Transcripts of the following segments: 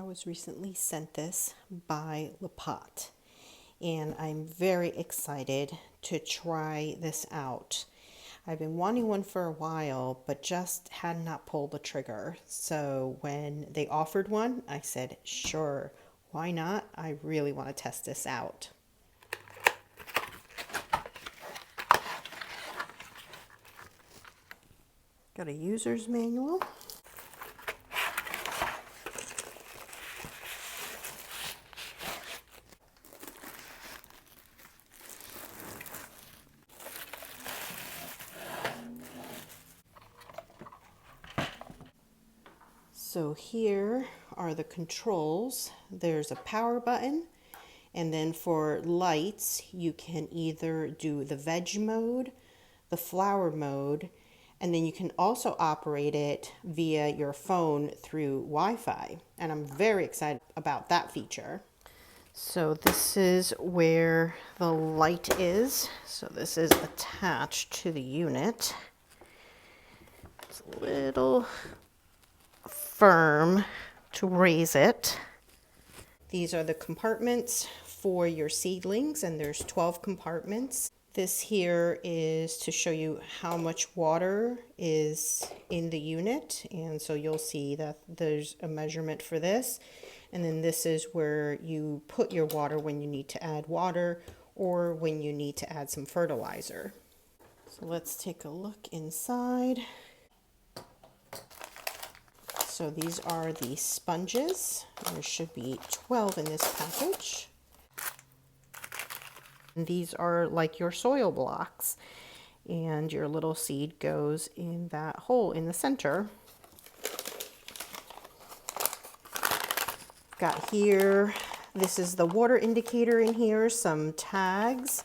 I was recently sent this by LetPot, and I'm very excited to try this out. I've been wanting one for a while, but just had not pulled the trigger. So when they offered one, I said, sure, why not? I really want to test this out. Got a user's manual. So here are the controls. There's a power button, and then for lights you can either do the veg mode, the flower mode, and then you can also operate it via your phone through Wi-Fi, and I'm very excited about that feature. So this is where the light is. So this is attached to the unit. It's a little firm to raise it. These are the compartments for your seedlings, and there's 12 compartments. This here is to show you how much water is in the unit, and so you'll see that there's a measurement for this. And then this is where you put your water when you need to add water or when you need to add some fertilizer. So let's take a look inside. So these are the sponges. There should be 12 in this package. And these are like your soil blocks, and your little seed goes in that hole in the center. Got here, this is the water indicator in here, some tags,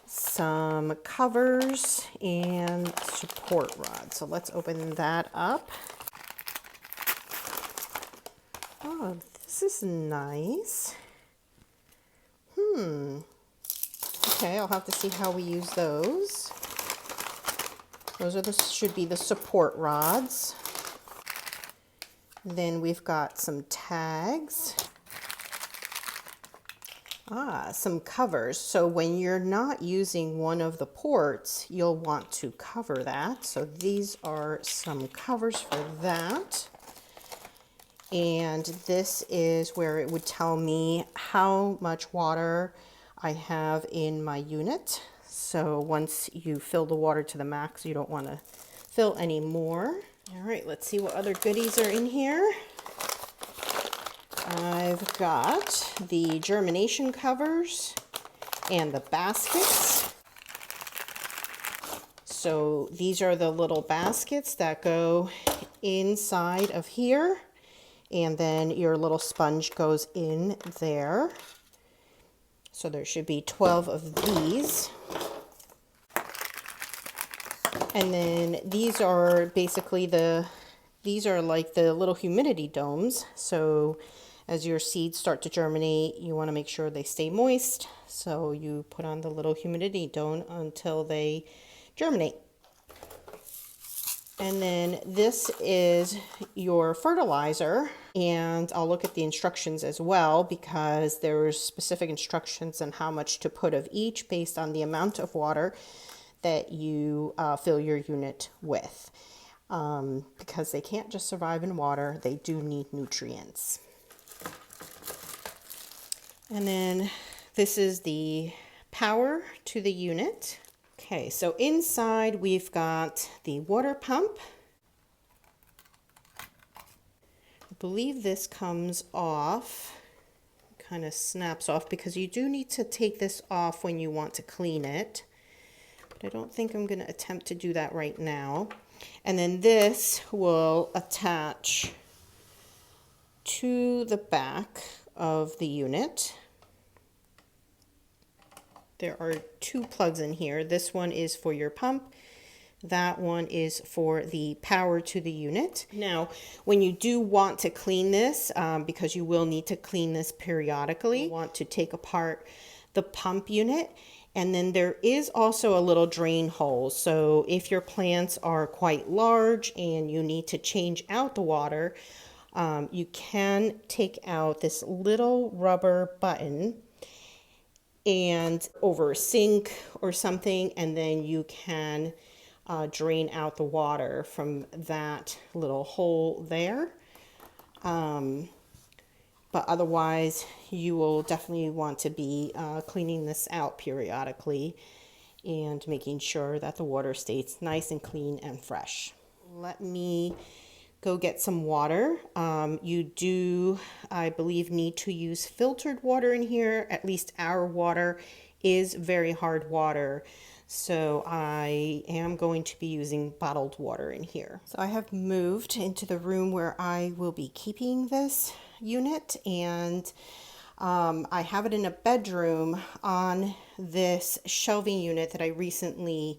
some covers, and support rods. So let's open that up. Oh, this is nice. Okay, I'll have to see how we use those. Those are should be the support rods. Then we've got some tags. Some covers. So when you're not using one of the ports, you'll want to cover that. So these are some covers for that. And this is where it would tell me how much water I have in my unit. So once you fill the water to the max, you don't want to fill any more. All right, let's see what other goodies are in here. I've got the germination covers and the baskets. So these are the little baskets that go inside of here, and then your little sponge goes in there. So there should be 12 of these. And then these are basically these are like the little humidity domes. So as your seeds start to germinate, you want to make sure they stay moist. So you put on the little humidity dome until they germinate. And then this is your fertilizer, and I'll look at the instructions as well, because there's specific instructions on how much to put of each based on the amount of water that you fill your unit with. Because they can't just survive in water, they do need nutrients. And then this is the power to the unit. Okay, so inside we've got the water pump. I believe this comes off, kind of snaps off, because you do need to take this off when you want to clean it. But I don't think I'm going to attempt to do that right now. And then this will attach to the back of the unit. There are 2 plugs in here. This one is for your pump. That one is for the power to the unit. Now, when you do want to clean this, because you will need to clean this periodically, you want to take apart the pump unit. And then there is also a little drain hole. So if your plants are quite large and you need to change out the water, You can take out this little rubber button and over a sink or something, and then you can drain out the water from that little hole there. But otherwise, you will definitely want to be cleaning this out periodically and making sure that the water stays nice and clean and fresh. Let me go get some water. You do, I believe, need to use filtered water in here. At least our water is very hard water. So I am going to be using bottled water in here. So I have moved into the room where I will be keeping this unit, and I have it in a bedroom on this shelving unit that I recently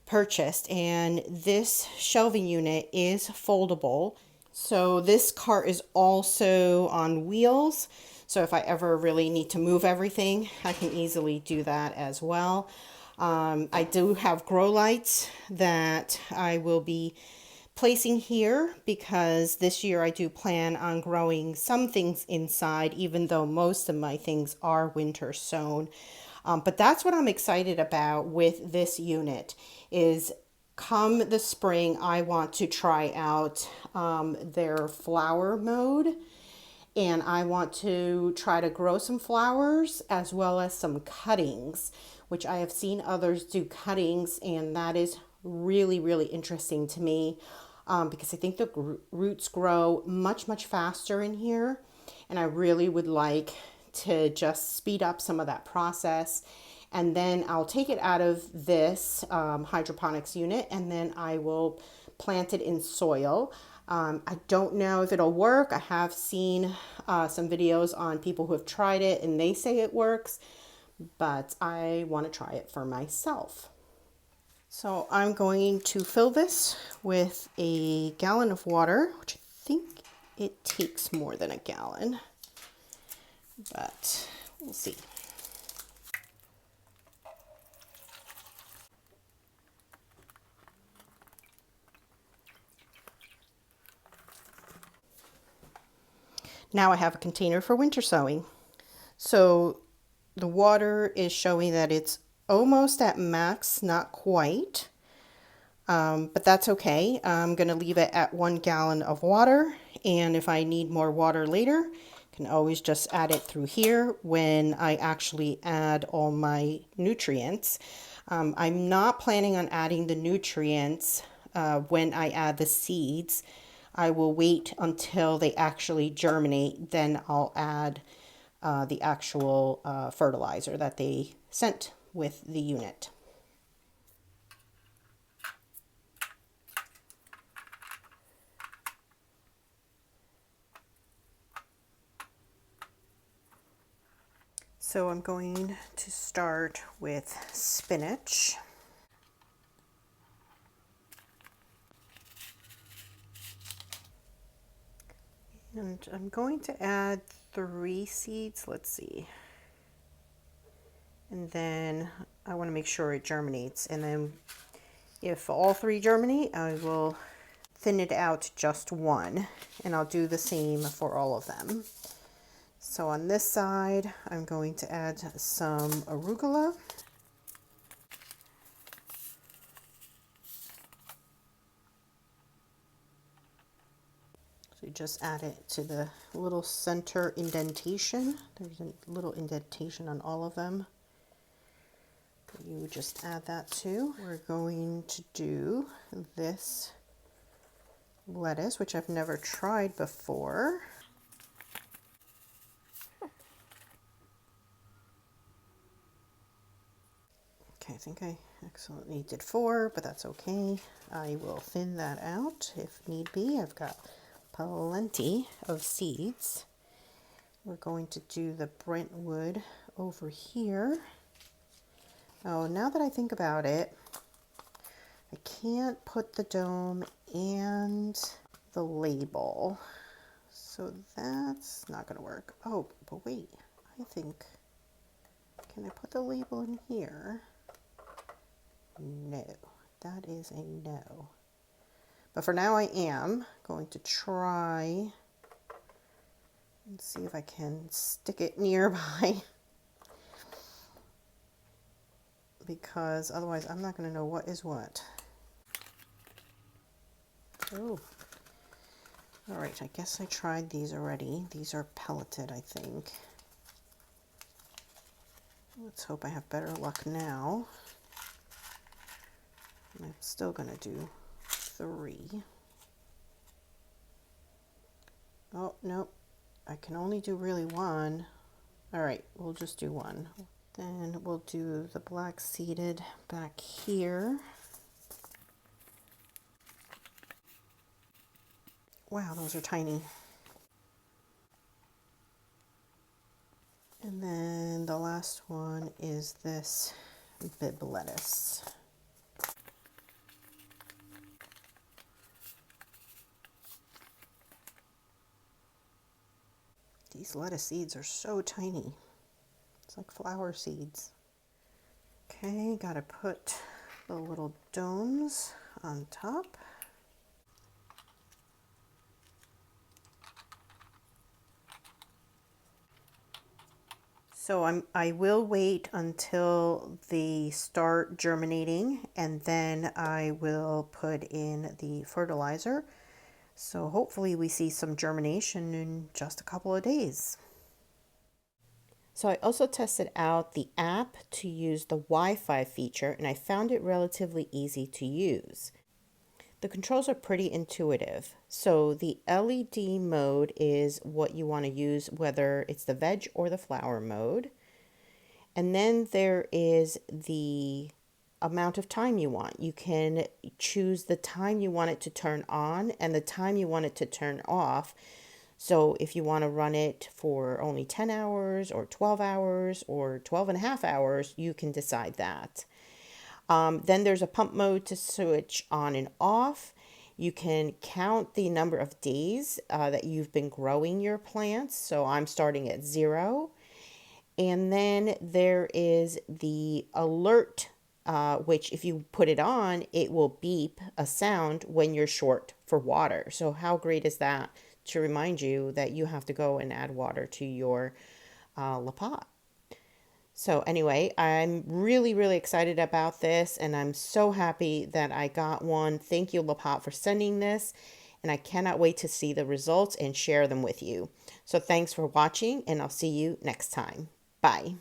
purchased, and this shelving unit is foldable. So this cart is also on wheels, so if I ever really need to move everything, I can easily do that as well. I do have grow lights that I will be placing here because this year I do plan on growing some things inside, even though most of my things are winter sown. But that's what I'm excited about with this unit is come the spring, I want to try out their flower mode, and I want to try to grow some flowers as well as some cuttings, which I have seen others do cuttings, and that is really, really interesting to me because I think the roots grow much, much faster in here, and I really would like to just speed up some of that process. And then I'll take it out of this hydroponics unit, and then I will plant it in soil. I don't know if it'll work. I have seen some videos on people who have tried it and they say it works, but I want to try it for myself. So I'm going to fill this with a gallon of water, which I think it takes more than a gallon, but we'll see. Now I have a container for winter sowing. So the water is showing that it's almost at max, not quite, but that's okay. I'm going to leave it at 1 gallon of water, and if I need more water later, I can always just add it through here when I actually add all my nutrients. I'm not planning on adding the nutrients when I add the seeds. I will wait until they actually germinate, then I'll add the actual fertilizer that they sent with the unit. So I'm going to start with spinach. And I'm going to add 3 seeds, let's see. And then I want to make sure it germinates. And then if all 3 germinate, I will thin it out to just 1. And I'll do the same for all of them. So on this side, I'm going to add some arugula. So you just add it to the little center indentation. There's a little indentation on all of them. You just add that too. We're going to do this lettuce, which I've never tried before. Okay, I think I accidentally did 4, but that's okay. I will thin that out if need be. I've got plenty of seeds. We're going to do the Brentwood over here. Oh, now that I think about it, I can't put the dome and the label, so that's not going to work. Oh, but wait, I think, can I put the label in here? No, that is a no. But for now I am going to try Let's see if I can stick it nearby because otherwise I'm not going to know what is what. Oh, all right, I guess I tried these already. These are pelleted, I think. Let's hope I have better luck now. I'm still going to do 3. Oh, nope. I can only do really 1. All right, we'll just do 1. Then we'll do the black seeded back here. Wow, those are tiny. And then the last one is this bib lettuce. These lettuce seeds are so tiny. It's like flower seeds. Okay, gotta put the little domes on top. So I will wait until they start germinating and then I will put in the fertilizer. So hopefully we see some germination in just a couple of days. So I also tested out the app to use the Wi-Fi feature and I found it relatively easy to use. The controls are pretty intuitive. So the LED mode is what you want to use, whether it's the veg or the flower mode. And then there is the amount of time you want. You can choose the time you want it to turn on and the time you want it to turn off. So if you want to run it for only 10 hours or 12 hours or 12 and a half hours, you can decide that. Then there's a pump mode to switch on and off. You can count the number of days that you've been growing your plants. So I'm starting at 0. And then there is the alert, which if you put it on, it will beep a sound when you're short for water. So how great is that to remind you that you have to go and add water to your LetPot? So anyway, I'm really, really excited about this and I'm so happy that I got one. Thank you, LetPot, for sending this. And I cannot wait to see the results and share them with you. So thanks for watching and I'll see you next time. Bye.